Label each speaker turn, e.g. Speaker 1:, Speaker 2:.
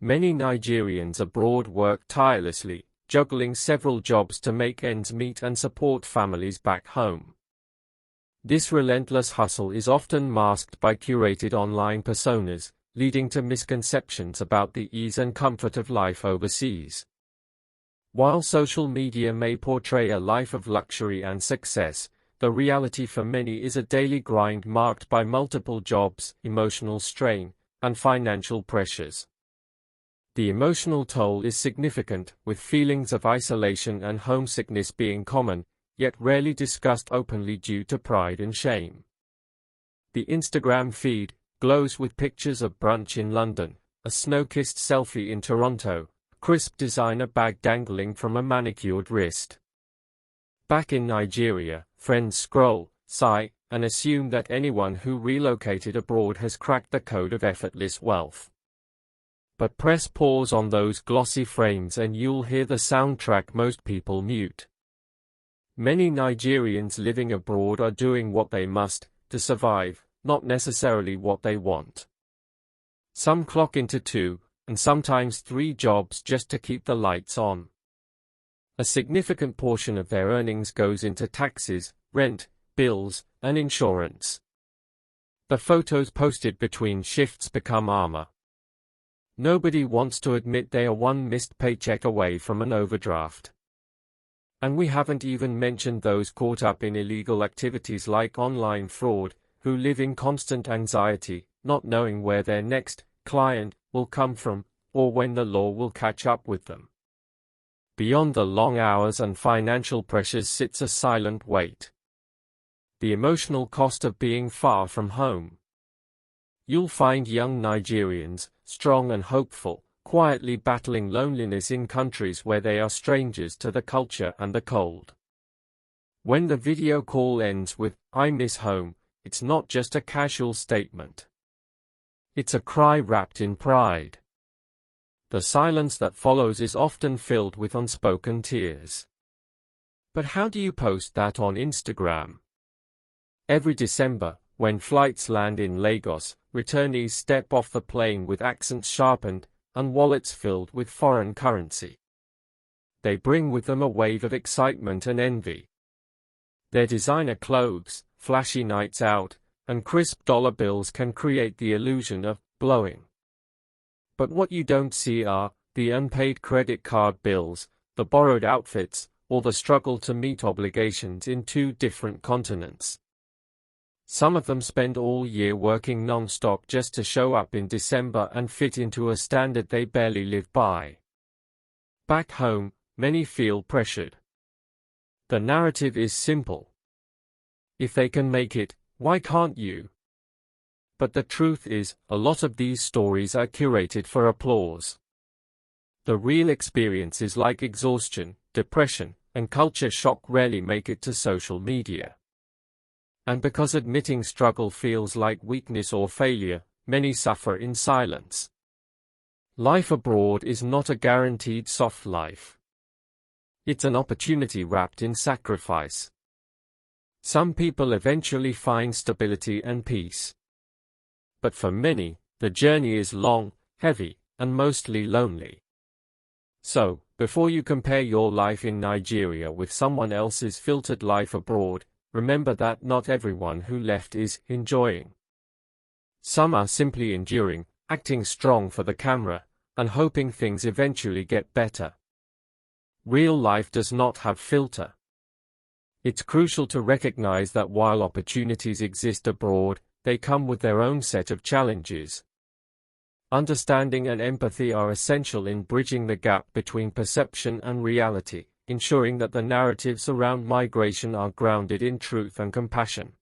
Speaker 1: Many Nigerians abroad work tirelessly, juggling several jobs to make ends meet and support families back home. This relentless hustle is often masked by curated online personas, leading to misconceptions about the ease and comfort of life overseas. While social media may portray a life of luxury and success, the reality for many is a daily grind marked by multiple jobs, emotional strain, and financial pressures. The emotional toll is significant, with feelings of isolation and homesickness being common, yet rarely discussed openly due to pride and shame. The Instagram feed glows with pictures of brunch in London, a snow-kissed selfie in Toronto, a crisp designer bag dangling from a manicured wrist. Back in Nigeria, friends scroll, sigh, and assume that anyone who relocated abroad has cracked the code of effortless wealth. But press pause on those glossy frames and you'll hear the soundtrack most people mute. Many Nigerians living abroad are doing what they must to survive, not necessarily what they want. Some clock into 2, and sometimes 3 jobs just to keep the lights on. A significant portion of their earnings goes into taxes, rent, bills, and insurance. The photos posted between shifts become armor. Nobody wants to admit they are one missed paycheck away from an overdraft. And we haven't even mentioned those caught up in illegal activities like online fraud, who live in constant anxiety, not knowing where their next client will come from, or when the law will catch up with them. Beyond the long hours and financial pressures sits a silent weight. The emotional cost of being far from home. You'll find young Nigerians, strong and hopeful, quietly battling loneliness in countries where they are strangers to the culture and the cold. When the video call ends with, "I miss home," it's not just a casual statement. It's a cry wrapped in pride. The silence that follows is often filled with unspoken tears. But how do you post that on Instagram? Every December, when flights land in Lagos, returnees step off the plane with accents sharpened and wallets filled with foreign currency. They bring with them a wave of excitement and envy. Their designer clothes, flashy nights out, and crisp dollar bills can create the illusion of blowing. But what you don't see are the unpaid credit card bills, the borrowed outfits, or the struggle to meet obligations in 2 different continents. Some of them spend all year working non-stop just to show up in December and fit into a standard they barely live by. Back home, many feel pressured. The narrative is simple. If they can make it, why can't you? But the truth is, a lot of these stories are curated for applause. The real experiences like exhaustion, depression, and culture shock rarely make it to social media. And because admitting struggle feels like weakness or failure, many suffer in silence. Life abroad is not a guaranteed soft life. It's an opportunity wrapped in sacrifice. Some people eventually find stability and peace. But for many, the journey is long, heavy, and mostly lonely. So, before you compare your life in Nigeria with someone else's filtered life abroad, remember that not everyone who left is enjoying. Some are simply enduring, acting strong for the camera, and hoping things eventually get better. Real life does not have filter. It's crucial to recognize that while opportunities exist abroad, they come with their own set of challenges. Understanding and empathy are essential in bridging the gap between perception and reality, ensuring that the narratives around migration are grounded in truth and compassion.